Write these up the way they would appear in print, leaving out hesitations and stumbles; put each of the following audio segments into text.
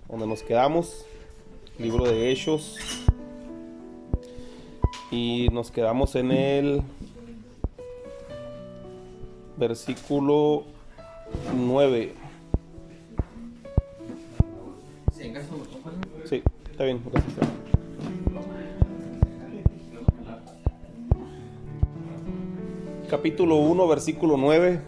donde nos quedamos, libro de Hechos, y nos quedamos en el versículo 9. Sí, está bien, gracias. Capítulo 1, versículo 9.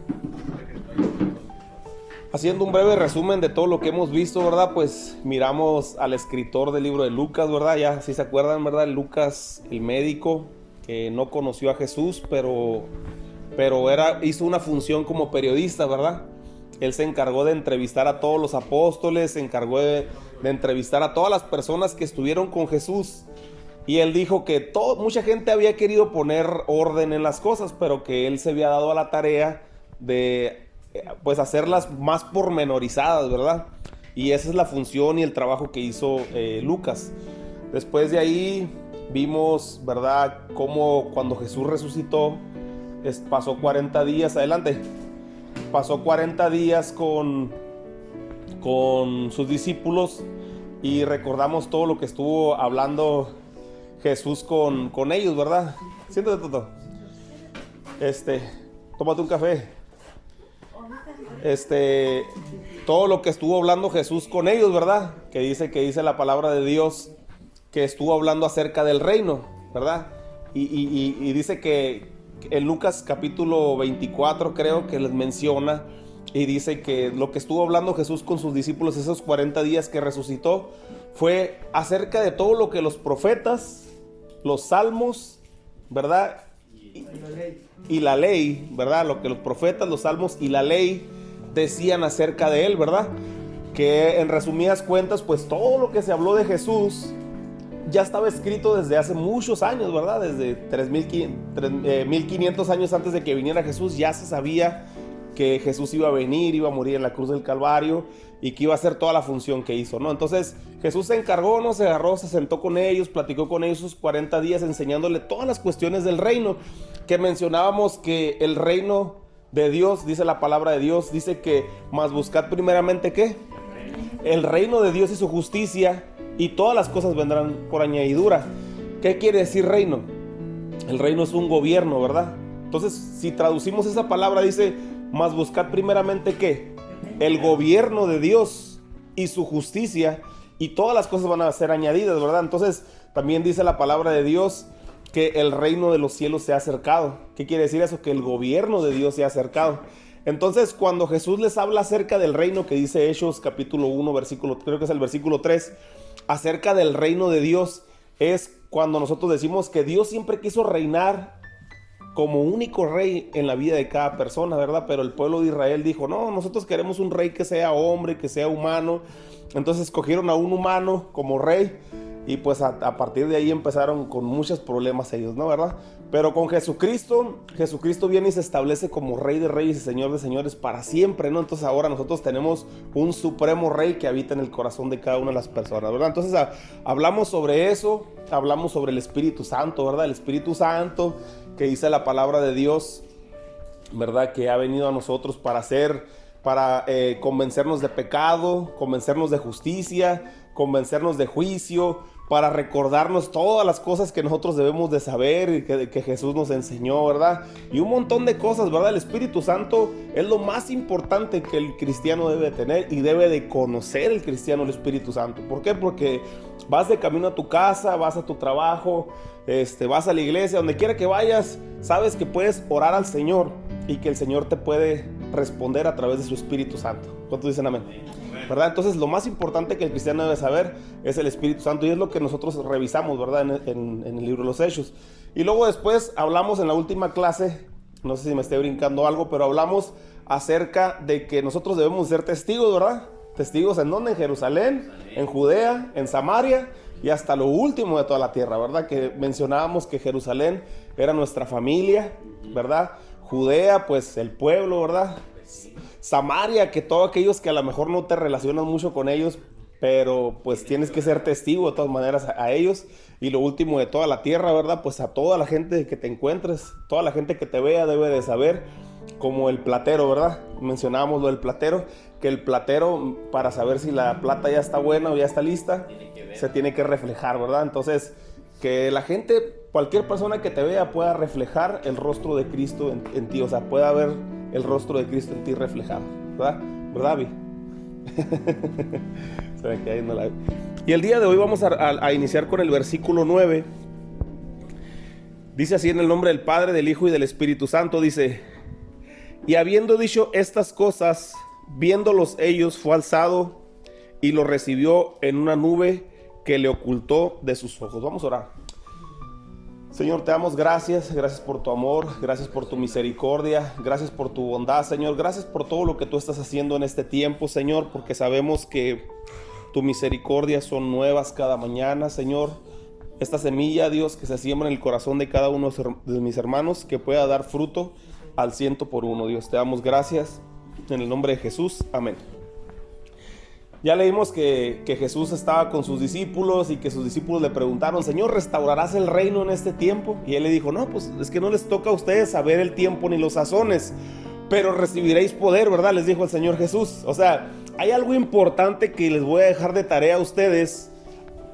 Haciendo un breve resumen de todo lo que hemos visto, ¿verdad? Pues miramos al escritor del libro de Lucas, ¿verdad? Ya, si se acuerdan, ¿verdad? Lucas, el médico, que no conoció a Jesús, pero hizo una función como periodista, ¿verdad? Él se encargó de entrevistar a todos los apóstoles, se encargó de entrevistar a todas las personas que estuvieron con Jesús. Y él dijo que mucha gente había querido poner orden en las cosas, pero que él se había dado a la tarea de pues hacerlas más pormenorizadas, ¿verdad? Y esa es la función y el trabajo que hizo Lucas. Después de ahí vimos, ¿verdad?, cómo cuando Jesús resucitó, pasó 40 días, adelante, pasó 40 días con sus discípulos, y recordamos todo lo que estuvo hablando Jesús con ellos, ¿verdad? Siéntate, Toto. Tómate un café. Todo lo que estuvo hablando Jesús con ellos, ¿verdad? Que dice la palabra de Dios que estuvo hablando acerca del reino, ¿verdad? Y dice que en Lucas capítulo 24 creo que les menciona, y dice que lo que estuvo hablando Jesús con sus discípulos esos 40 días que resucitó fue acerca de todo lo que los profetas, los salmos, ¿verdad? Y la ley, ¿verdad? Lo que los profetas, los salmos y la ley decían acerca de él, ¿verdad? Que en resumidas cuentas, pues todo lo que se habló de Jesús ya estaba escrito desde hace muchos años, ¿verdad? Desde 1500 años antes de que viniera Jesús ya se sabía que Jesús iba a venir, iba a morir en la cruz del Calvario y que iba a hacer toda la función que hizo, ¿no? Entonces Jesús se encargó, ¿no? Se agarró, se sentó con ellos, platicó con ellos sus 40 días enseñándole todas las cuestiones del reino, que mencionábamos que el reino de Dios, dice la palabra de Dios, dice que más buscad primeramente ¿qué? El reino de Dios y su justicia, y todas las cosas vendrán por añadidura. ¿Qué quiere decir reino? El reino es un gobierno, ¿verdad? Entonces, si traducimos esa palabra, dice, mas buscad primeramente ¿qué? El gobierno de Dios y su justicia, y todas las cosas van a ser añadidas, ¿verdad? Entonces, también dice la palabra de Dios que el reino de los cielos se ha acercado. ¿Qué quiere decir eso? Que el gobierno de Dios se ha acercado. Entonces, cuando Jesús les habla acerca del reino, que dice Hechos capítulo 1, versículo, creo que es el versículo 3, acerca del reino de Dios, es cuando nosotros decimos que Dios siempre quiso reinar como único rey en la vida de cada persona, ¿verdad? Pero el pueblo de Israel dijo, no, nosotros queremos un rey que sea hombre, que sea humano. Entonces escogieron a un humano como rey, y pues a partir de ahí empezaron con muchos problemas ellos, ¿no? ¿Verdad? Pero con Jesucristo viene y se establece como Rey de Reyes y Señor de Señores para siempre, ¿no? Entonces ahora nosotros tenemos un supremo Rey que habita en el corazón de cada una de las personas, ¿verdad? Entonces hablamos sobre eso, hablamos sobre el Espíritu Santo, ¿verdad? El Espíritu Santo, que dice la palabra de Dios, ¿verdad? Que ha venido a nosotros para convencernos de pecado, convencernos de justicia, convencernos de juicio, para recordarnos todas las cosas que nosotros debemos de saber y que Jesús nos enseñó, ¿verdad? Y un montón de cosas, ¿verdad? El Espíritu Santo es lo más importante que el cristiano debe tener, y debe de conocer el cristiano el Espíritu Santo. ¿Por qué? Porque vas de camino a tu casa, vas a tu trabajo, vas a la iglesia, donde quiera que vayas, sabes que puedes orar al Señor y que el Señor te puede responder a través de su Espíritu Santo. ¿Cuántos dicen amén? ¿Verdad? Entonces lo más importante que el cristiano debe saber es el Espíritu Santo, y es lo que nosotros revisamos, ¿verdad? En el libro de los Hechos. Y luego después hablamos en la última clase, no sé si me estoy brincando algo, pero hablamos acerca de que nosotros debemos ser testigos, ¿verdad? Testigos ¿en dónde? En Jerusalén, en Judea, en Samaria y hasta lo último de toda la tierra, ¿verdad? Que mencionábamos que Jerusalén era nuestra familia, ¿verdad? Judea, pues el pueblo, ¿verdad? Samaria, que todos aquellos que a lo mejor no te relacionas mucho con ellos, pero pues tienes que ser testigo de todas maneras a ellos. Y lo último de toda la tierra, ¿verdad? Pues a toda la gente que te encuentres, toda la gente que te vea debe de saber como el platero, ¿verdad? Mencionábamos lo del platero, que el platero, para saber si la plata ya está buena o ya está lista, se tiene que reflejar, ¿verdad? Entonces, que la gente, cualquier persona que te vea pueda reflejar el rostro de Cristo en ti, o sea, pueda ver el rostro de Cristo en ti reflejado, ¿verdad? ¿Verdad, Vi? Se me queda yendo la... Y el día de hoy vamos a iniciar con el versículo 9. Dice así: en el nombre del Padre, del Hijo y del Espíritu Santo. Dice: y habiendo dicho estas cosas, viéndolos ellos, fue alzado y lo recibió en una nube que le ocultó de sus ojos. Vamos a orar. Señor, te damos gracias por tu amor, gracias por tu misericordia, gracias por tu bondad, Señor, gracias por todo lo que tú estás haciendo en este tiempo, Señor, porque sabemos que tu misericordia son nuevas cada mañana, Señor. Esta semilla, Dios, que se siembra en el corazón de cada uno de mis hermanos, que pueda dar fruto al 100%, Dios. Te damos gracias en el nombre de Jesús, amén. Ya leímos que Jesús estaba con sus discípulos y que sus discípulos le preguntaron: Señor, ¿restaurarás el reino en este tiempo? Y él le dijo: no, pues es que no les toca a ustedes saber el tiempo ni los sazones, pero recibiréis poder, ¿verdad? Les dijo el Señor Jesús. O sea, hay algo importante que les voy a dejar de tarea a ustedes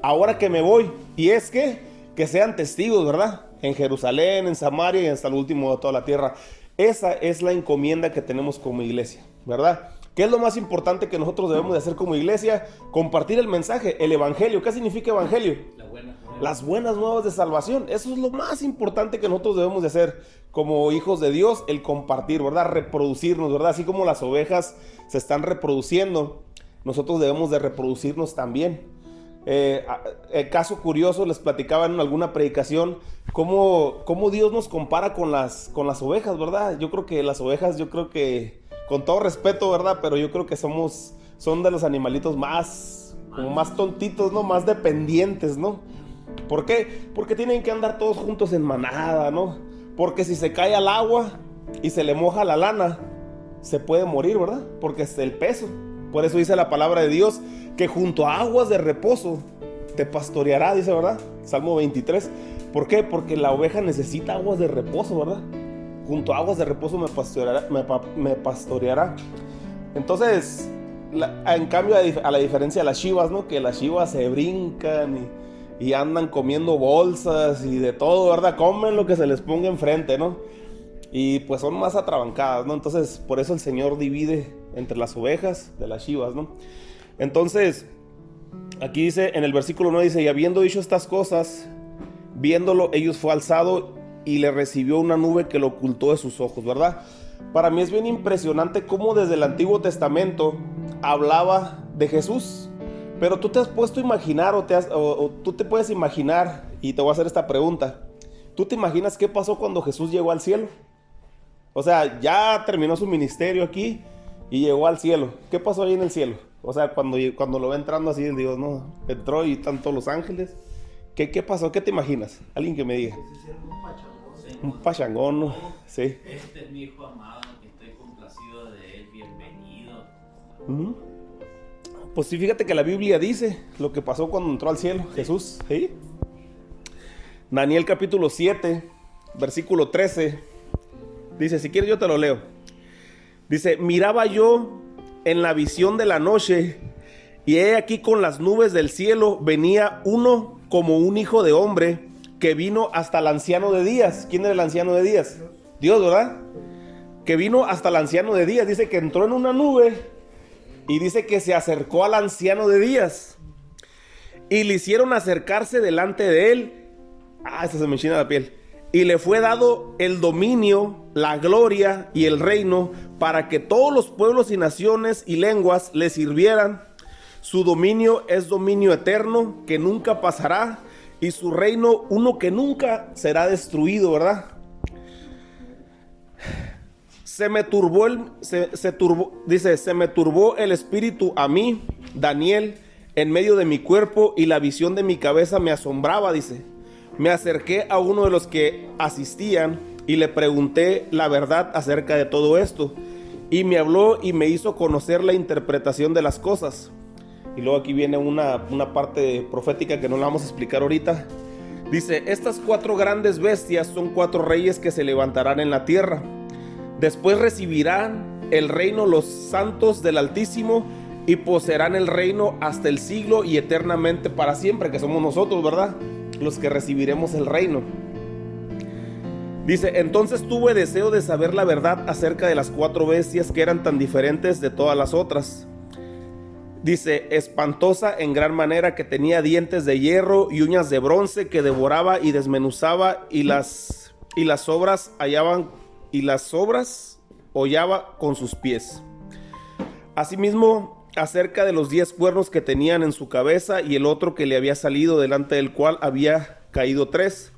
ahora que me voy, y es que sean testigos, ¿verdad? En Jerusalén, en Samaria y hasta el último de toda la tierra. Esa es la encomienda que tenemos como iglesia, ¿verdad? ¿Qué es lo más importante que nosotros debemos de hacer como iglesia? Compartir el mensaje, el evangelio. ¿Qué significa evangelio? Las buenas nuevas de salvación. Eso es lo más importante que nosotros debemos de hacer como hijos de Dios, el compartir, ¿verdad? Reproducirnos, ¿verdad? Así como las ovejas se están reproduciendo, nosotros debemos de reproducirnos también. El caso curioso, les platicaba en alguna predicación cómo Dios nos compara con las ovejas, ¿verdad? Yo creo que las ovejas, con todo respeto, ¿verdad? Pero yo creo que son de los animalitos más tontitos, ¿no? Más dependientes, ¿no? ¿Por qué? Porque tienen que andar todos juntos en manada, ¿no? Porque si se cae al agua y se le moja la lana, se puede morir, ¿verdad? Porque es el peso. Por eso dice la palabra de Dios que junto a aguas de reposo te pastoreará, dice, ¿verdad? Salmo 23. ¿Por qué? Porque la oveja necesita aguas de reposo, ¿verdad? Junto a aguas de reposo me pastoreará. Entonces, en cambio, a la diferencia de las chivas, ¿no? Que las chivas se brincan y andan comiendo bolsas y de todo, ¿verdad? Comen lo que se les ponga enfrente, ¿no? Y pues son más atrabancadas, ¿no? Entonces, por eso el Señor divide entre las ovejas de las chivas, ¿no? Entonces, aquí dice, en el versículo 9 dice: y habiendo dicho estas cosas, viéndolo ellos, fue alzado y le recibió una nube que lo ocultó de sus ojos, ¿verdad? Para mí es bien impresionante cómo desde el Antiguo Testamento hablaba de Jesús. Pero tú te has puesto a imaginar o tú te puedes imaginar, y te voy a hacer esta pregunta: ¿tú te imaginas qué pasó cuando Jesús llegó al cielo? O sea, ya terminó su ministerio aquí y llegó al cielo. ¿Qué pasó ahí en el cielo? O sea, cuando lo ve entrando así, Dios, no, entró y están todos los ángeles. ¿Qué pasó? ¿Qué te imaginas? Alguien que me diga. Un pachangón, ¿no? Sí. Este es mi hijo amado, que estoy complacido de él, bienvenido. Pues sí, fíjate que la Biblia dice lo que pasó cuando entró al cielo Jesús, ¿sí? Daniel capítulo 7, versículo 13, dice, si quieres yo te lo leo. Dice: miraba yo en la visión de la noche, y he aquí con las nubes del cielo venía uno como un hijo de hombre, que vino hasta el anciano de días. ¿Quién era el anciano de días? Dios, ¿verdad? Que vino hasta el anciano de días. Dice que entró en una nube y dice que se acercó al anciano de días y le hicieron acercarse delante de él. Esto se me enchina la piel. Y le fue dado el dominio, la gloria y el reino, para que todos los pueblos y naciones y lenguas le sirvieran. Su dominio es dominio eterno, que nunca pasará, y su reino uno que nunca será destruido, ¿verdad? Se me turbó el espíritu a mí, Daniel, en medio de mi cuerpo, y la visión de mi cabeza me asombraba, dice. Me acerqué a uno de los que asistían y le pregunté la verdad acerca de todo esto, y me habló y me hizo conocer la interpretación de las cosas. Y luego aquí viene una parte profética que no la vamos a explicar ahorita. Dice: estas 4 grandes bestias son 4 reyes que se levantarán en la tierra. Después recibirán el reino los santos del Altísimo y poseerán el reino hasta el siglo y eternamente para siempre, que somos nosotros, ¿verdad? Los que recibiremos el reino. Dice, entonces tuve deseo de saber la verdad acerca de las 4 bestias que eran tan diferentes de todas las otras. Dice, espantosa en gran manera, que tenía dientes de hierro y uñas de bronce, que devoraba y desmenuzaba y las obras hollaba con sus pies. Asimismo, acerca de los 10 cuernos que tenían en su cabeza y el otro que le había salido, delante del cual había caído 3.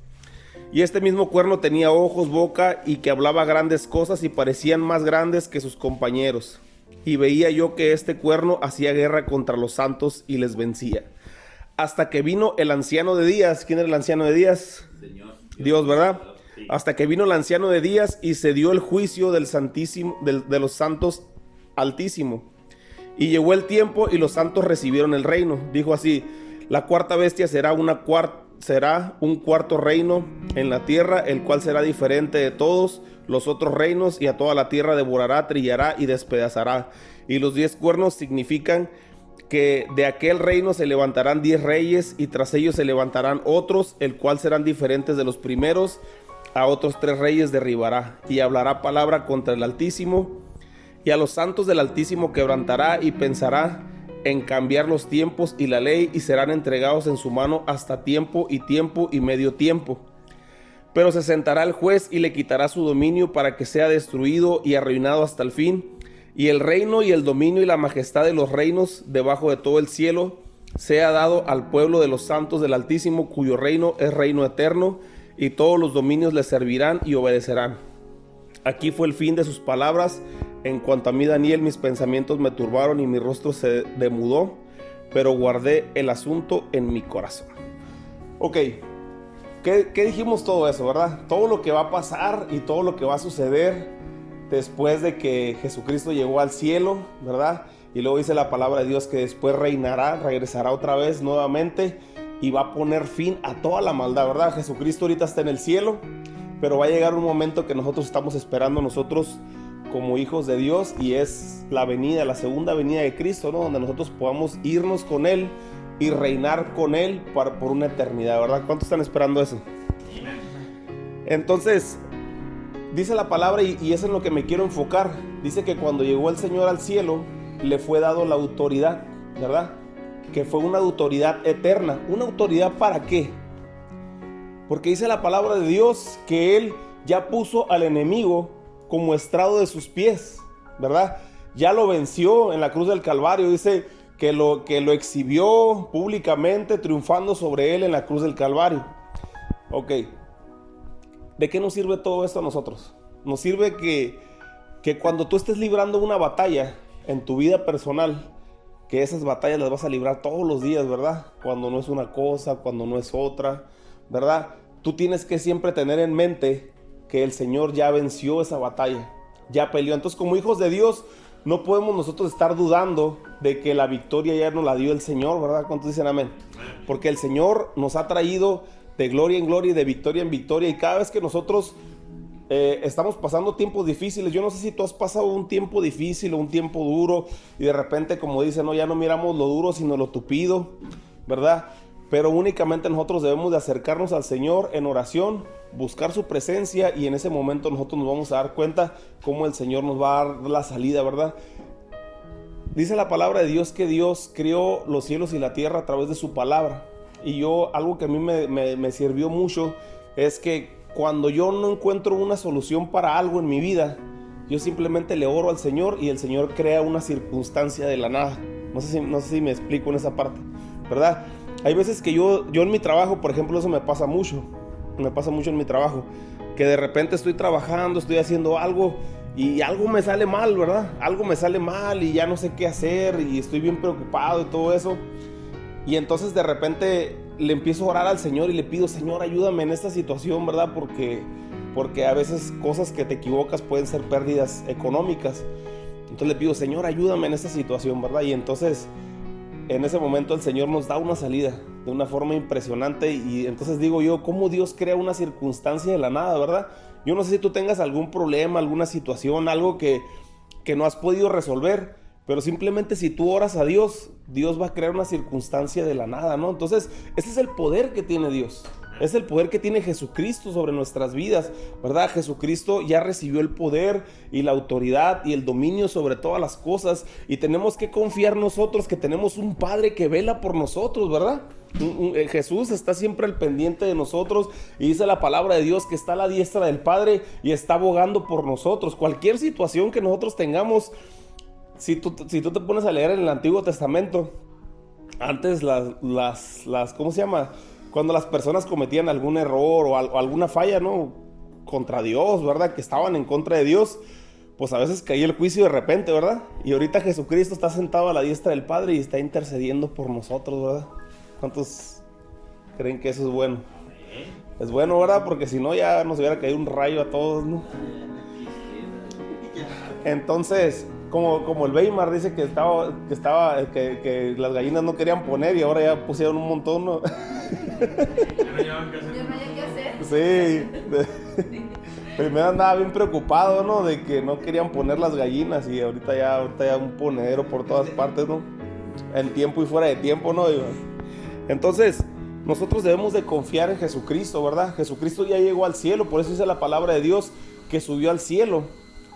Y este mismo cuerno tenía ojos, boca, y que hablaba grandes cosas y parecían más grandes que sus compañeros. Y veía yo que este cuerno hacía guerra contra los santos y les vencía. Hasta que vino el anciano de días. ¿Quién era el anciano de días? Señor. Dios, ¿verdad? Sí. Hasta que vino el anciano de días y se dio el juicio del Santísimo, de los santos Altísimo. Y llegó el tiempo y los santos recibieron el reino. Dijo así, la 4ª bestia será un cuarto reino en la tierra, el cual será diferente de todos los otros reinos, y a toda la tierra devorará, trillará y despedazará. Y los 10 cuernos significan que de aquel reino se levantarán 10 reyes, y tras ellos se levantarán otros, el cual serán diferentes de los primeros. A otros 3 reyes derribará, y hablará palabra contra el Altísimo, y a los santos del Altísimo quebrantará, y pensará en cambiar los tiempos y la ley, y serán entregados en su mano hasta tiempo y medio tiempo. Pero se sentará el juez y le quitará su dominio, para que sea destruido y arruinado hasta el fin. Y el reino y el dominio y la majestad de los reinos debajo de todo el cielo sea dado al pueblo de los santos del Altísimo, cuyo reino es reino eterno, y todos los dominios le servirán y obedecerán. Aquí fue el fin de sus palabras. En cuanto a mí, Daniel, mis pensamientos me turbaron y mi rostro se demudó, pero guardé el asunto en mi corazón. Ok, ¿qué dijimos todo eso, verdad? Todo lo que va a pasar y todo lo que va a suceder después de que Jesucristo llegó al cielo, ¿verdad? Y luego dice la palabra de Dios que después reinará, regresará otra vez nuevamente y va a poner fin a toda la maldad, ¿verdad? Jesucristo ahorita está en el cielo, pero va a llegar un momento que nosotros estamos esperando nosotros como hijos de Dios, y es la segunda venida de Cristo, ¿no? Donde nosotros podamos irnos con Él y reinar con Él por una eternidad, ¿verdad? ¿Cuántos están esperando eso? Entonces, dice la palabra, y eso es en lo que me quiero enfocar. Dice que cuando llegó el Señor al cielo, le fue dado la autoridad, ¿verdad? Que fue una autoridad eterna. ¿Una autoridad para qué? Porque dice la palabra de Dios que Él ya puso al enemigo como estrado de sus pies, ¿verdad? Ya lo venció en la cruz del Calvario. Dice que lo exhibió públicamente, triunfando sobre Él en la cruz del Calvario. Ok, ¿de qué nos sirve todo esto a nosotros? Nos sirve que cuando tú estés librando una batalla en tu vida personal, que esas batallas las vas a librar todos los días, ¿verdad? Cuando no es una cosa, cuando no es otra, ¿verdad? Tú tienes que siempre tener en mente que el Señor ya venció esa batalla, ya peleó. Entonces, como hijos de Dios, no podemos nosotros estar dudando de que la victoria ya nos la dio el Señor, ¿verdad? ¿Cuántos dicen amén? Porque el Señor nos ha traído de gloria en gloria y de victoria en victoria, y cada vez que nosotros estamos pasando tiempos difíciles, yo no sé si tú has pasado un tiempo difícil o un tiempo duro, y de repente, como dicen, no, ya no miramos lo duro sino lo tupido, ¿verdad? Pero únicamente nosotros debemos de acercarnos al Señor en oración, buscar su presencia, y en ese momento nosotros nos vamos a dar cuenta cómo el Señor nos va a dar la salida, ¿verdad? Dice la palabra de Dios que Dios creó los cielos y la tierra a través de su palabra. Y algo que a mí me sirvió mucho es que cuando yo no encuentro una solución para algo en mi vida, yo simplemente le oro al Señor, y el Señor crea una circunstancia de la nada. No sé si me explico en esa parte, ¿verdad? Hay veces que yo en mi trabajo, por ejemplo, eso me pasa mucho en mi trabajo, que de repente estoy trabajando, estoy haciendo algo y algo me sale mal, ¿verdad? Algo me sale mal y ya no sé qué hacer, y estoy bien preocupado y todo eso. Y entonces de repente le empiezo a orar al Señor y le pido: Señor, ayúdame en esta situación, ¿verdad? Porque a veces cosas que te equivocas pueden ser pérdidas económicas. Entonces le pido: Señor, ayúdame en esta situación, ¿verdad? Y entonces en ese momento el Señor nos da una salida de una forma impresionante. Y entonces digo yo, ¿cómo Dios crea una circunstancia de la nada, verdad? Yo no sé si tú tengas algún problema, alguna situación, algo que no has podido resolver, pero simplemente si tú oras a Dios, Dios va a crear una circunstancia de la nada, ¿no? Entonces, ese es el poder que tiene Dios. Es el poder que tiene Jesucristo sobre nuestras vidas, ¿verdad? Jesucristo ya recibió el poder y la autoridad y el dominio sobre todas las cosas, y tenemos que confiar nosotros que tenemos un Padre que vela por nosotros, ¿verdad? Jesús está siempre al pendiente de nosotros, y dice la palabra de Dios que está a la diestra del Padre y está abogando por nosotros. Cualquier situación que nosotros tengamos, si tú te pones a leer en el Antiguo Testamento, antes ¿cómo se llama? Cuando las personas cometían algún error o alguna falla, ¿no? Contra Dios, ¿verdad? Que estaban en contra de Dios, pues a veces caía el juicio de repente, ¿verdad? Y ahorita Jesucristo está sentado a la diestra del Padre y está intercediendo por nosotros, ¿verdad? ¿Cuántos creen que eso es bueno? Es bueno, ¿verdad? Porque si no ya nos hubiera caído un rayo a todos, ¿no? Entonces, como el Weimar dice que las gallinas no querían poner y ahora ya pusieron un montón, ¿no? Ya no hay que hacer. Sí. Primero andaba bien preocupado, ¿no? De que no querían poner las gallinas, y ahorita ya un ponedero por todas partes, ¿no? En tiempo y fuera de tiempo, ¿no? Entonces, nosotros debemos de confiar en Jesucristo, ¿verdad? Jesucristo ya llegó al cielo, por eso dice la palabra de Dios que subió al cielo.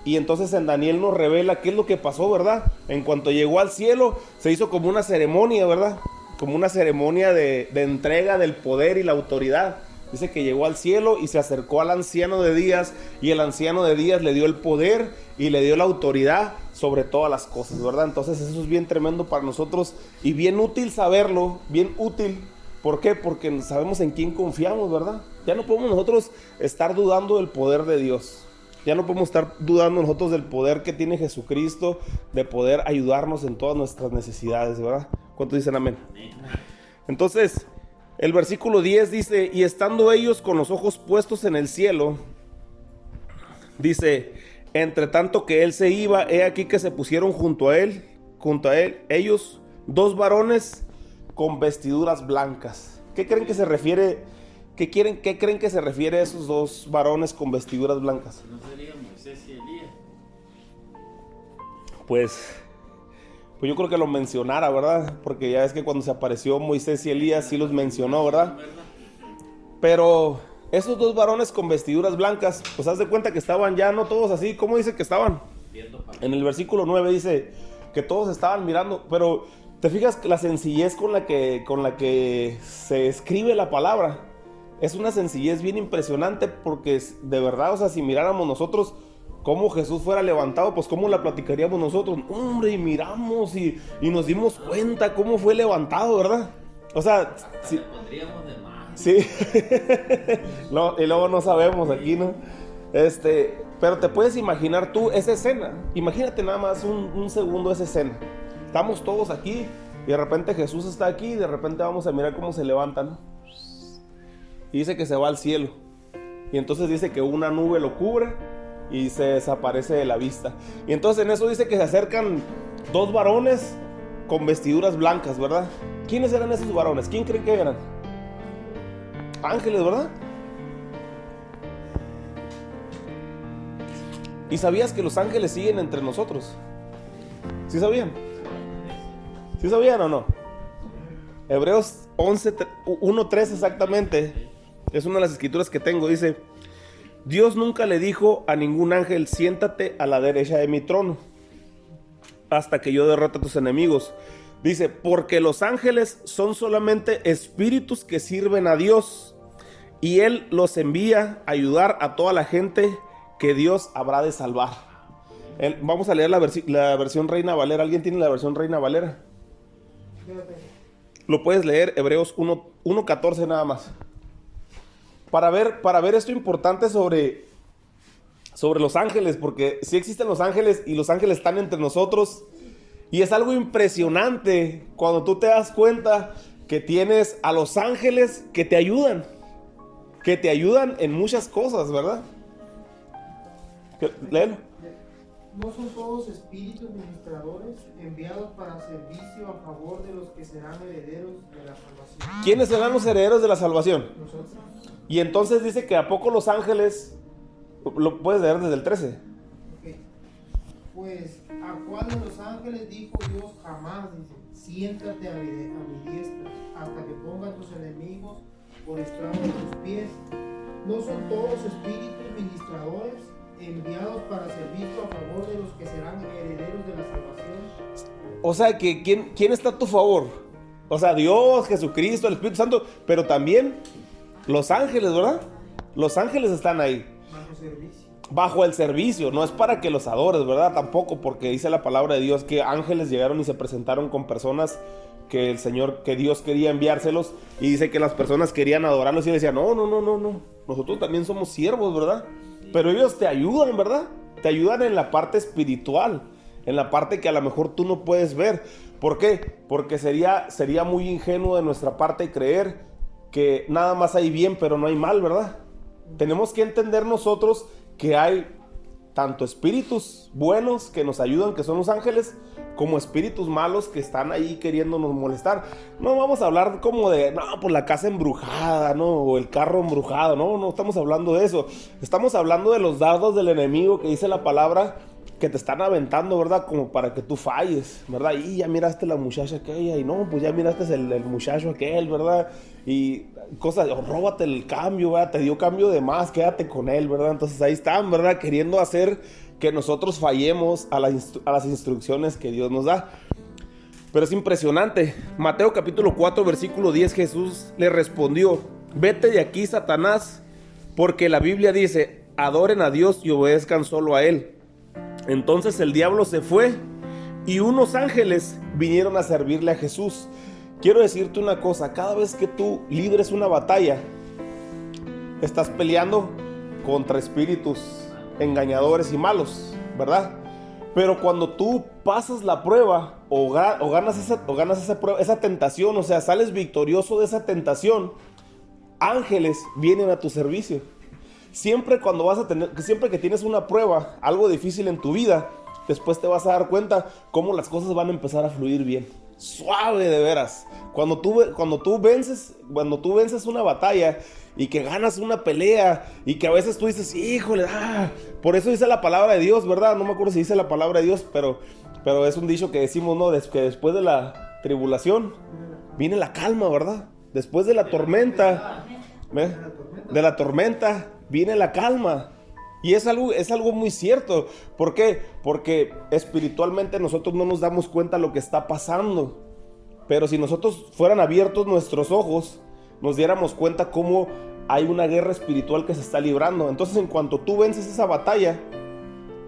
Y entonces en Daniel nos revela qué es lo que pasó, ¿verdad? En cuanto llegó al cielo, se hizo como una ceremonia, ¿verdad? Como una ceremonia de entrega del poder y la autoridad. Dice que llegó al cielo y se acercó al anciano de días, y el anciano de días le dio el poder y le dio la autoridad sobre todas las cosas, ¿verdad? Entonces eso es bien tremendo para nosotros y bien útil saberlo, bien útil. ¿Por qué? Porque sabemos en quién confiamos, ¿verdad? Ya no podemos nosotros estar dudando del poder de Dios. Ya no podemos estar dudando nosotros del poder que tiene Jesucristo, de poder ayudarnos en todas nuestras necesidades, ¿verdad? ¿Cuántos dicen amén? Entonces, el versículo 10 dice: y estando ellos con los ojos puestos en el cielo, dice, entre tanto que él se iba, he aquí que se pusieron junto a él, ellos, dos varones con vestiduras blancas. ¿Qué creen que se refiere? ¿Qué creen que se refiere a esos dos varones con vestiduras blancas? ¿No sería Moisés y Elías? Pues yo creo que lo mencionara, ¿verdad? Porque ya ves que cuando se apareció Moisés y Elías sí los mencionó, ¿verdad? Pero esos dos varones con vestiduras blancas, pues haz de cuenta que estaban ya no todos así. ¿Cómo dice que estaban? En el versículo 9 dice que todos estaban mirando, pero te fijas que la sencillez con la que se escribe la palabra es una sencillez bien impresionante, porque de verdad, o sea, si miráramos nosotros cómo Jesús fuera levantado, pues cómo la platicaríamos nosotros. Hombre, y miramos y nos dimos cuenta cómo fue levantado, ¿verdad? O sea, sí, le pondríamos de más. Sí. No, y luego no sabemos aquí, ¿no? Pero te puedes imaginar tú esa escena. Imagínate nada más un segundo esa escena. Estamos todos aquí y de repente Jesús está aquí y de repente vamos a mirar cómo se levanta, ¿no? Y dice que se va al cielo. Y entonces dice que una nube lo cubre y se desaparece de la vista. Y entonces en eso dice que se acercan dos varones con vestiduras blancas, ¿verdad? ¿Quiénes eran esos varones? ¿Quién creen que eran? Ángeles, ¿verdad? ¿Y sabías que los ángeles siguen entre nosotros? ¿Sí sabían? ¿Sí sabían o no? Hebreos 1:3 exactamente. Es una de las escrituras que tengo. Dice: Dios nunca le dijo a ningún ángel: siéntate a la derecha de mi trono hasta que yo derrote a tus enemigos. Dice: porque los ángeles son solamente espíritus que sirven a Dios, y Él los envía a ayudar a toda la gente que Dios habrá de salvar. Vamos a leer la versión Reina Valera. ¿Alguien tiene la versión Reina Valera? Lo puedes leer, Hebreos 1:14 nada más. Para ver esto importante sobre los ángeles, porque sí existen los ángeles y los ángeles están entre nosotros. Y es algo impresionante cuando tú te das cuenta que tienes a los ángeles que te ayudan en muchas cosas, ¿verdad? Léelo. ¿No son todos espíritus ministradores enviados para servicio a favor de los que serán herederos de la salvación? ¿Quiénes serán los herederos de la salvación? Nosotros. Y entonces dice que a poco los ángeles, Lo puedes leer desde el 13. Ok. Pues, ¿a cuál de los ángeles dijo Dios jamás? Dice, siéntate a mi diestra, hasta que ponga a tus enemigos por estrado de tus pies. ¿No son todos espíritus ministradores enviados para servicio a favor de los que serán herederos de la salvación? O sea, que ¿quién está a tu favor? O sea, Dios, Jesucristo, el Espíritu Santo, pero también los ángeles, ¿verdad? Los ángeles están ahí. Bajo servicio. Bajo el servicio, no es para que los adores, ¿verdad? Tampoco, porque dice la palabra de Dios que ángeles llegaron y se presentaron con personas que que Dios quería enviárselos, y dice que las personas querían adorarlos y decían, no, nosotros también somos siervos, ¿verdad? Pero ellos te ayudan, ¿verdad? Te ayudan en la parte espiritual, en la parte que a lo mejor tú no puedes ver. ¿Por qué? Porque sería muy ingenuo de nuestra parte creer que nada más hay bien pero no hay mal, ¿verdad? Tenemos que entender nosotros que hay tanto espíritus buenos que nos ayudan, que son los ángeles, como espíritus malos que están ahí queriéndonos molestar. No vamos a hablar como de, no, pues la casa embrujada, ¿no? O el carro embrujado, no estamos hablando de eso. Estamos hablando de los dardos del enemigo que dice la palabra, que te están aventando, ¿verdad? Como para que tú falles, ¿verdad? Y ya miraste la muchacha aquella, y no, pues ya miraste el muchacho aquel, ¿verdad? Y cosas, róbate el cambio, ¿verdad? Te dio cambio de más, quédate con él, ¿verdad? Entonces ahí están, ¿verdad? Queriendo hacer que nosotros fallemos a las instrucciones que Dios nos da. Pero es impresionante. Mateo capítulo 4, versículo 10, Jesús le respondió, vete de aquí, Satanás, porque la Biblia dice, adoren a Dios y obedezcan solo a Él. Entonces el diablo se fue y unos ángeles vinieron a servirle a Jesús. Quiero decirte una cosa, cada vez que tú libres una batalla, estás peleando contra espíritus engañadores y malos, ¿verdad? Pero cuando tú pasas la prueba o ganas esa tentación, o sea, sales victorioso de esa tentación, ángeles vienen a tu servicio. Siempre que tienes una prueba, algo difícil en tu vida, después te vas a dar cuenta cómo las cosas van a empezar a fluir bien. Suave, de veras. Cuando tú vences una batalla y que ganas una pelea y que a veces tú dices, híjole, por eso dice la palabra de Dios, ¿verdad? No me acuerdo si dice la palabra de Dios, pero es un dicho que decimos, ¿no? Que después de la tribulación viene la calma, ¿verdad? Después de la tormenta, ¿ve? De la tormenta viene la calma. Y es algo muy cierto. ¿Por qué? Porque espiritualmente nosotros no nos damos cuenta de lo que está pasando. Pero si nosotros fueran abiertos nuestros ojos, nos diéramos cuenta cómo hay una guerra espiritual que se está librando. Entonces, en cuanto tú vences esa batalla,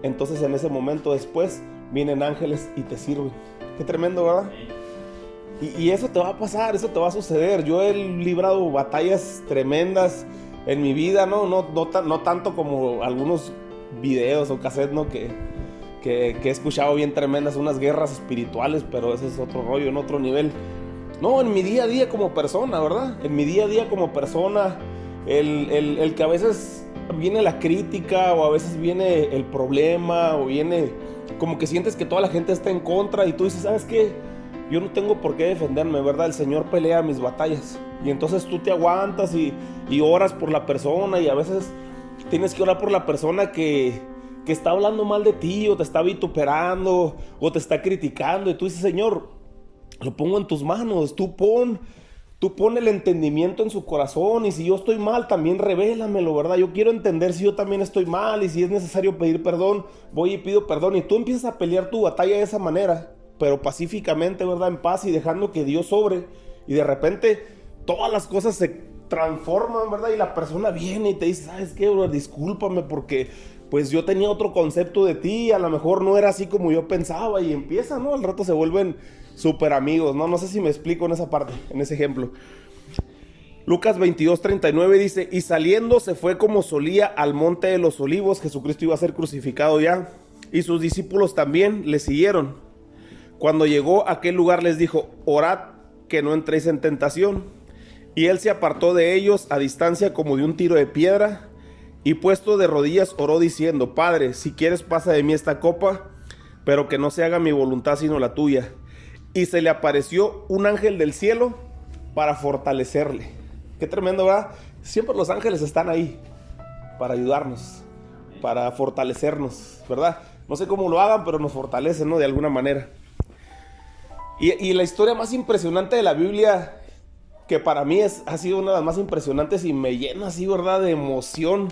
entonces en ese momento después vienen ángeles y te sirven. Qué tremendo, ¿verdad? Y eso te va a pasar, eso te va a suceder. Yo he librado batallas tremendas en mi vida, no tanto como algunos videos o cassettes, ¿no? que he escuchado bien tremendas, unas guerras espirituales, pero ese es otro rollo, en otro nivel. No, en mi día a día como persona, ¿verdad? En mi día a día como persona, el que a veces viene la crítica, o a veces viene el problema, o viene como que sientes que toda la gente está en contra, y tú dices, ¿sabes qué? Yo no tengo por qué defenderme, ¿verdad? El Señor pelea mis batallas. Y entonces tú te aguantas y oras por la persona, y a veces tienes que orar por la persona que está hablando mal de ti, o te está vituperando, o te está criticando, y tú dices, Señor, lo pongo en tus manos, tú pon el entendimiento en su corazón, y si yo estoy mal, también revélamelo, ¿verdad? Yo quiero entender si yo también estoy mal, y si es necesario pedir perdón, voy y pido perdón, y tú empiezas a pelear tu batalla de esa manera, pero pacíficamente, ¿verdad? En paz, y dejando que Dios sobre, y de repente todas las cosas se transforman, ¿verdad? Y la persona viene y te dice, ¿sabes qué, bro? Discúlpame porque pues yo tenía otro concepto de ti, a lo mejor no era así como yo pensaba, y empieza, ¿no? Al rato se vuelven súper amigos, ¿no? No sé si me explico en esa parte, en ese ejemplo. Lucas 22:39 dice, y saliendo se fue como solía al monte de los olivos. Jesucristo iba a ser crucificado ya, y sus discípulos también le siguieron. Cuando llegó a aquel lugar les dijo, orad que no entréis en tentación. Y él se apartó de ellos a distancia como de un tiro de piedra, y puesto de rodillas oró diciendo, Padre, si quieres pasa de mí esta copa, pero que no se haga mi voluntad sino la tuya. Y se le apareció un ángel del cielo para fortalecerle. Qué tremendo, ¿verdad? Siempre los ángeles están ahí para ayudarnos. para fortalecernos, ¿verdad? No sé cómo lo hagan, pero nos fortalecen, ¿no? De alguna manera. Y la historia más impresionante de la Biblia, que para mí ha sido una de las más impresionantes y me llena así, ¿verdad?, de emoción,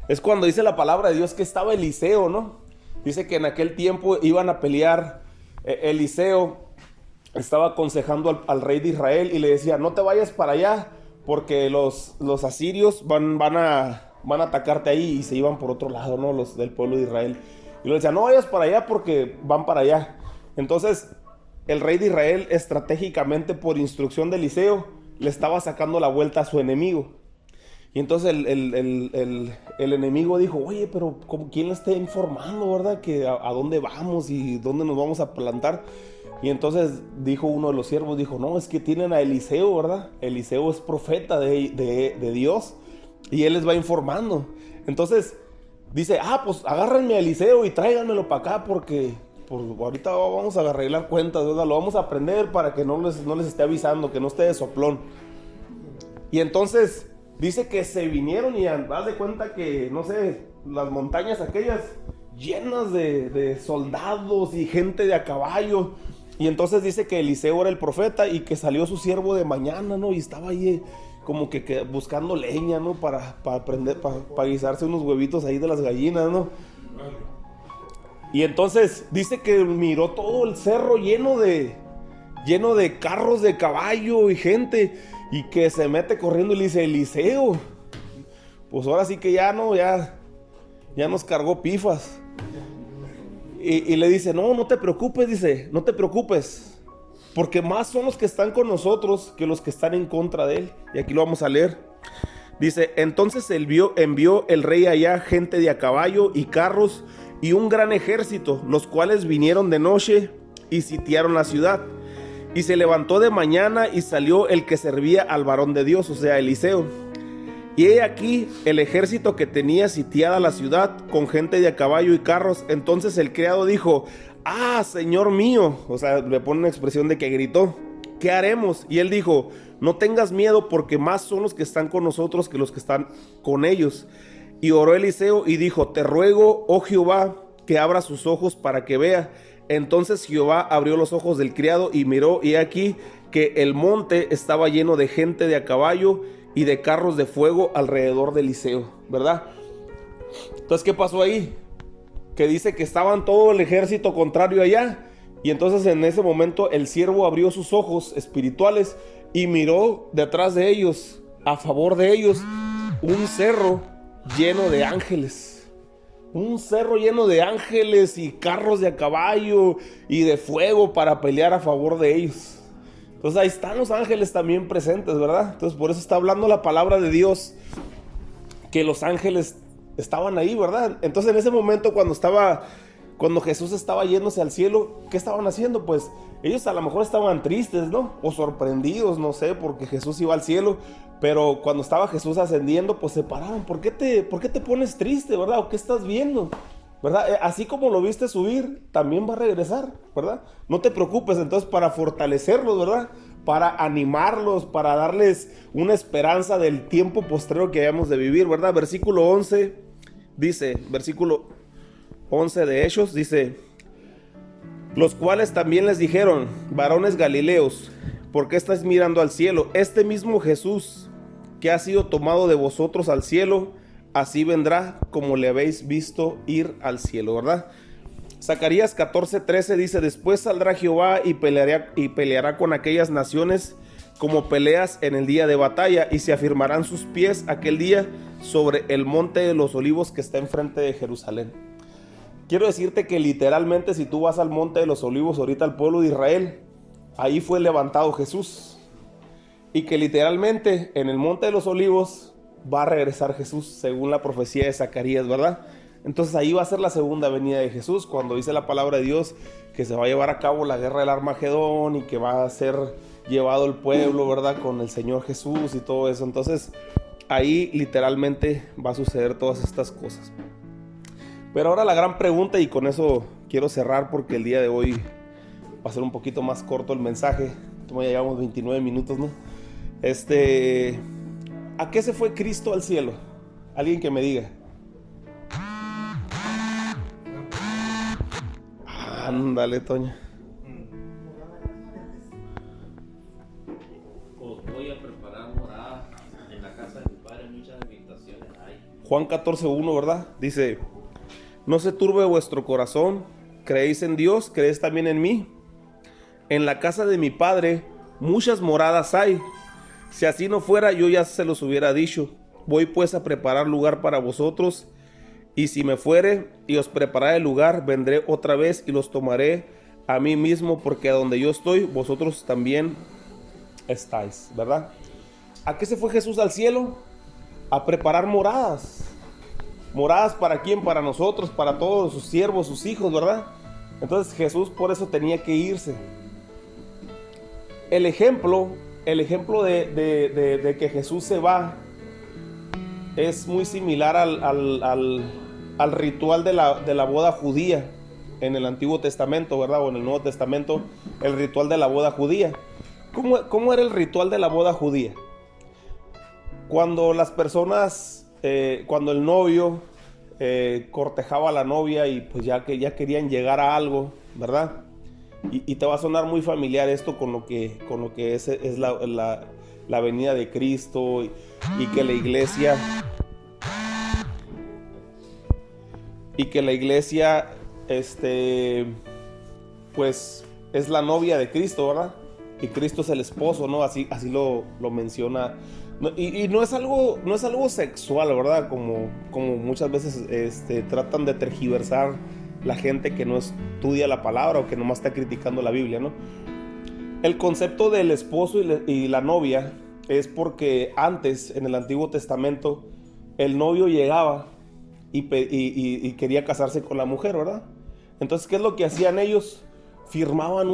es cuando dice la palabra de Dios que estaba Eliseo, ¿no? Dice que en aquel tiempo iban a pelear. Eliseo estaba aconsejando al rey de Israel y le decía: no te vayas para allá porque los asirios van a atacarte ahí, y se iban por otro lado, ¿no? Los del pueblo de Israel. Y le decía: no vayas para allá porque van para allá. Entonces el rey de Israel, estratégicamente por instrucción de Eliseo, le estaba sacando la vuelta a su enemigo. Y entonces el enemigo dijo: oye, pero ¿quién le está informando, verdad? Que a dónde vamos y dónde nos vamos a plantar. Y entonces dijo uno de los siervos, dijo: no, es que tienen a Eliseo, ¿verdad? Eliseo es profeta de Dios y él les va informando. Entonces dice: pues agárrenme a Eliseo y tráiganmelo para acá porque ahorita vamos a arreglar cuentas, ¿verdad? Lo vamos a aprender para que no les esté avisando, que no esté de soplón. Y entonces dice que se vinieron y haz de cuenta que, no sé, las montañas aquellas llenas de soldados y gente de a caballo. Y entonces dice que Eliseo era el profeta y que salió su siervo de mañana, ¿no? Y estaba ahí como que buscando leña, ¿no? Para guisarse unos huevitos ahí de las gallinas, ¿no? Y entonces dice que miró todo el cerro lleno de carros de caballo y gente, y que se mete corriendo y le dice: Eliseo, pues ahora sí que ya nos cargó pifas. Y le dice: no te preocupes, dice, no te preocupes, porque más son los que están con nosotros que los que están en contra de él. Y aquí lo vamos a leer. Dice: entonces envió el rey allá gente de a caballo y carros y un gran ejército, los cuales vinieron de noche y sitiaron la ciudad. Y se levantó de mañana y salió el que servía al varón de Dios, o sea, Eliseo. Y he aquí el ejército que tenía sitiada la ciudad con gente de a caballo y carros. Entonces el criado dijo: señor mío, o sea, le pone una expresión de que gritó: ¿qué haremos? Y él dijo: no tengas miedo, porque más son los que están con nosotros que los que están con ellos. Y oró Eliseo y dijo: te ruego, oh Jehová, que abra sus ojos para que vea. Entonces Jehová abrió los ojos del criado y miró, y aquí que el monte estaba lleno de gente de a caballo y de carros de fuego alrededor de Eliseo, ¿verdad? Entonces, ¿qué pasó ahí? Que dice que estaban todo el ejército contrario allá. Y entonces en ese momento el siervo abrió sus ojos espirituales y miró detrás de ellos, a favor de ellos, un cerro lleno de ángeles. Un cerro lleno de ángeles y carros de a caballo y de fuego para pelear a favor de ellos. Entonces ahí están los ángeles también presentes, ¿verdad? Entonces por eso está hablando la palabra de Dios, que los ángeles estaban ahí, ¿verdad? Entonces en ese momento cuando Jesús estaba yéndose al cielo, ¿qué estaban haciendo? Pues ellos a lo mejor estaban tristes, ¿no? O sorprendidos, no sé, porque Jesús iba al cielo. Pero cuando estaba Jesús ascendiendo, pues se pararon. ¿Por qué te pones triste, verdad? ¿O qué estás viendo? ¿Verdad? Así como lo viste subir, también va a regresar, ¿verdad? No te preocupes. Entonces, para fortalecerlos, ¿verdad? Para animarlos, para darles una esperanza del tiempo postrero que hayamos de vivir, ¿verdad? Versículo 11 dice, versículo 11 de Hechos dice: los cuales también les dijeron: varones galileos, ¿por qué estáis mirando al cielo? Este mismo Jesús que ha sido tomado de vosotros al cielo, así vendrá como le habéis visto ir al cielo, ¿verdad? Zacarías 14:13 dice: después saldrá Jehová y peleará con aquellas naciones como peleas en el día de batalla, y se afirmarán sus pies aquel día sobre el monte de los olivos que está enfrente de Jerusalén. Quiero decirte que literalmente, si tú vas al monte de los olivos ahorita, al pueblo de Israel, ahí fue levantado Jesús. Y que literalmente en el monte de los olivos va a regresar Jesús, según la profecía de Zacarías, ¿verdad? Entonces ahí va a ser la segunda venida de Jesús, cuando dice la palabra de Dios que se va a llevar a cabo la guerra del Armagedón y que va a ser llevado el pueblo, ¿verdad? Con el Señor Jesús y todo eso. Entonces ahí literalmente va a suceder todas estas cosas. Pero ahora la gran pregunta, y con eso quiero cerrar porque el día de hoy va a ser un poquito más corto el mensaje. Ya llevamos 29 minutos, ¿no? ¿A qué se fue Cristo al cielo? Alguien que me diga. Ándale, Toño. Os voy a preparar morada en la casa de mi padre, muchas habitaciones hay. Juan 14:1, ¿verdad? Dice: no se turbe vuestro corazón, creéis en Dios, creéis también en mí. En la casa de mi padre muchas moradas hay. Si así no fuera, yo ya se los hubiera dicho. Voy pues a preparar lugar para vosotros. Y si me fuere y os preparare el lugar, vendré otra vez y los tomaré a mí mismo, porque a donde yo estoy, vosotros también estáis, ¿verdad? ¿A qué se fue Jesús al cielo? A preparar moradas. ¿Moradas para quién? Para nosotros, para todos sus siervos, sus hijos, ¿verdad? Entonces Jesús por eso tenía que irse. El ejemplo de que Jesús se va es muy similar al ritual de la boda judía en el Antiguo Testamento, ¿verdad? O en el Nuevo Testamento, el ritual de la boda judía. ¿Cómo era el ritual de la boda judía? Cuando las personas, cuando el novio cortejaba a la novia y pues ya querían llegar a algo, ¿verdad? Y te va a sonar muy familiar esto con lo que es la venida de Cristo y que la iglesia pues es la novia de Cristo, ¿verdad? Y Cristo es el esposo, ¿no? Así lo menciona. Y no es algo sexual, ¿verdad? Como muchas veces tratan de tergiversar la gente que no estudia la palabra o que nomás está criticando la Biblia, ¿no? El concepto del esposo y la novia es porque antes, en el Antiguo Testamento, el novio llegaba y quería casarse con la mujer, ¿verdad? Entonces, ¿qué es lo que hacían ellos? Firmaban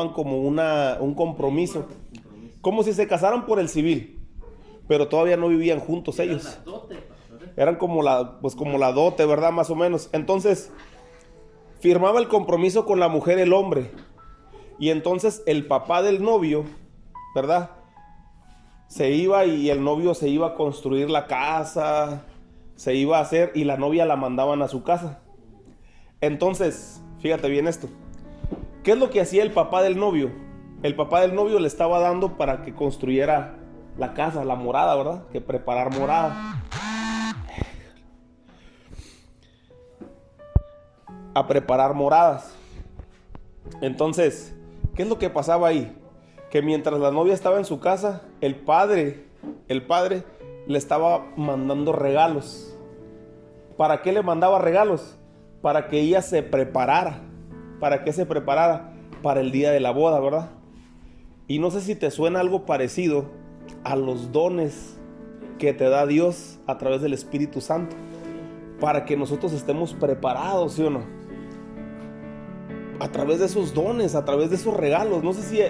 como un compromiso, como si se casaran por el civil, pero todavía no vivían juntos ellos. Eran como la dote, ¿verdad? Más o menos. Entonces, firmaba el compromiso con la mujer el hombre. Y entonces el papá del novio, ¿verdad? Se iba y el novio se iba a construir la casa, se iba a hacer, y la novia la mandaban a su casa. Entonces, fíjate bien esto. ¿Qué es lo que hacía el papá del novio? El papá del novio le estaba dando para que construyera la casa, la morada, ¿verdad? Que preparar morada. A preparar moradas. Entonces, ¿qué es lo que pasaba ahí? Que mientras la novia estaba en su casa, el padre le estaba mandando regalos. ¿Para qué le mandaba regalos? Para que ella se preparara. ¿Para qué se preparara? Para el día de la boda, ¿verdad? Y no sé si te suena algo parecido a los dones que te da Dios a través del Espíritu Santo, para que nosotros estemos preparados, ¿sí o no? A través de esos dones, a través de esos regalos. No sé si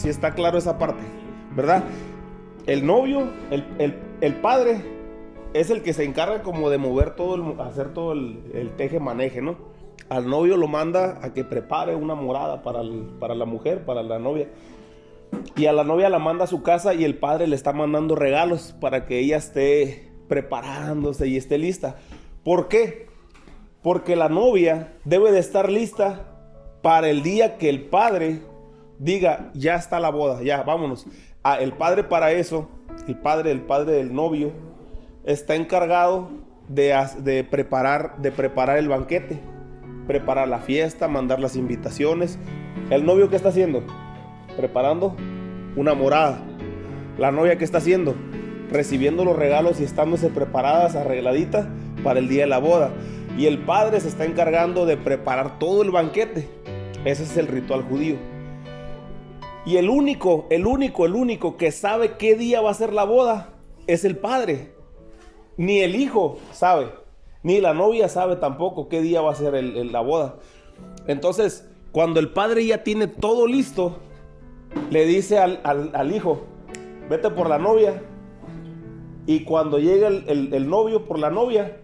está claro esa parte, ¿verdad? El novio, el padre, es el que se encarga como de mover hacer todo el teje-maneje, ¿no? Al novio lo manda a que prepare una morada para la mujer, para la novia. Y a la novia la manda a su casa y el padre le está mandando regalos para que ella esté preparándose y esté lista. ¿Por qué? Porque la novia debe de estar lista para el día que el padre diga, ya está la boda, ya, vámonos. El padre para eso, el padre del novio, está encargado de preparar el banquete, preparar la fiesta, mandar las invitaciones. ¿El novio qué está haciendo? Preparando una morada. ¿La novia qué está haciendo? Recibiendo los regalos y estándose preparadas, arregladitas para el día de la boda. Y el padre se está encargando de preparar todo el banquete. Ese es el ritual judío. Y el único que sabe qué día va a ser la boda es el padre. Ni el hijo sabe, ni la novia sabe tampoco qué día va a ser la boda. Entonces, cuando el padre ya tiene todo listo, le dice al hijo, vete por la novia. Y cuando llega el novio por la novia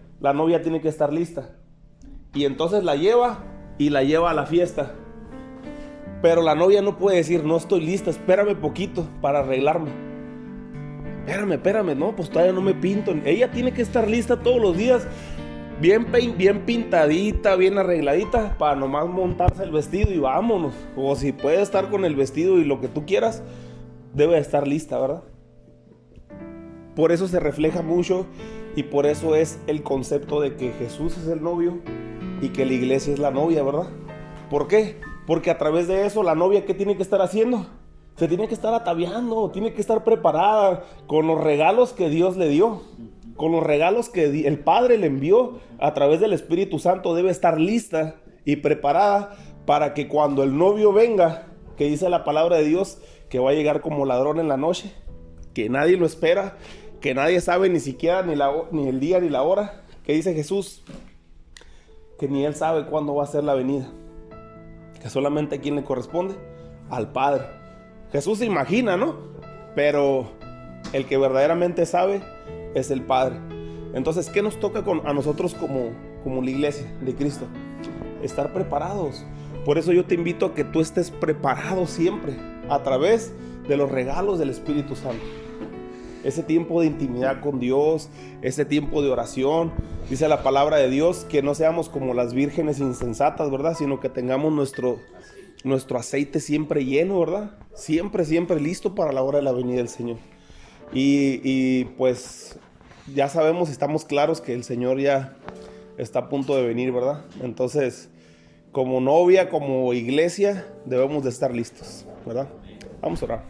tiene que estar lista. Y entonces la lleva a la fiesta. Pero la novia no puede decir, no estoy lista, espérame poquito para arreglarme. Espérame, no, pues todavía no me pinto. Ella tiene que estar lista todos los días bien pintadita, bien arregladita, para nomás montarse el vestido y vámonos. O si puede estar con el vestido y lo que tú quieras, debe de estar lista, ¿verdad? Por eso se refleja mucho y por eso es el concepto de que Jesús es el novio y que la iglesia es la novia, ¿verdad? ¿Por qué? Porque a través de eso la novia, ¿qué tiene que estar haciendo? Se tiene que estar ataviando, tiene que estar preparada con los regalos que Dios le dio, con los regalos que el Padre le envió a través del Espíritu Santo. Debe estar lista y preparada para que cuando el novio venga, que dice la palabra de Dios, que va a llegar como ladrón en la noche, que nadie lo espera, que nadie sabe ni siquiera ni el día ni la hora, que dice Jesús, que ni Él sabe cuándo va a ser la venida, que solamente a quien le corresponde, al Padre. Jesús se imagina, ¿no? Pero el que verdaderamente sabe es el Padre. Entonces, ¿qué nos toca a nosotros como la iglesia de Cristo? Estar preparados. Por eso yo te invito a que tú estés preparado siempre a través de los regalos del Espíritu Santo. Ese tiempo de intimidad con Dios, ese tiempo de oración. Dice la palabra de Dios que no seamos como las vírgenes insensatas, ¿verdad? Sino que tengamos nuestro aceite siempre lleno, ¿verdad? Siempre listo para la hora de la venida del Señor. Y pues ya sabemos, estamos claros que el Señor ya está a punto de venir, ¿verdad? Entonces, como novia, como iglesia, debemos de estar listos, ¿verdad? Vamos a orar.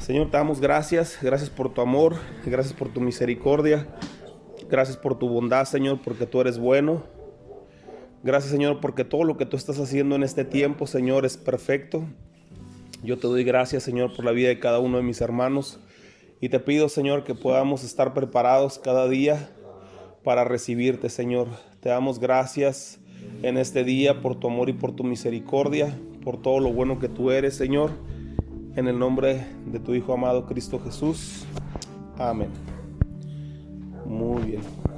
Señor, te damos gracias por tu amor, gracias por tu misericordia, gracias por tu bondad, Señor, porque tú eres bueno. Gracias, Señor, porque todo lo que tú estás haciendo en este tiempo, Señor, es perfecto. Yo te doy gracias, Señor, por la vida de cada uno de mis hermanos. Y te pido, Señor, que podamos estar preparados cada día para recibirte, Señor. Te damos gracias en este día por tu amor y por tu misericordia, por todo lo bueno que tú eres, Señor. En el nombre de tu Hijo amado, Cristo Jesús. Amén. Muy bien.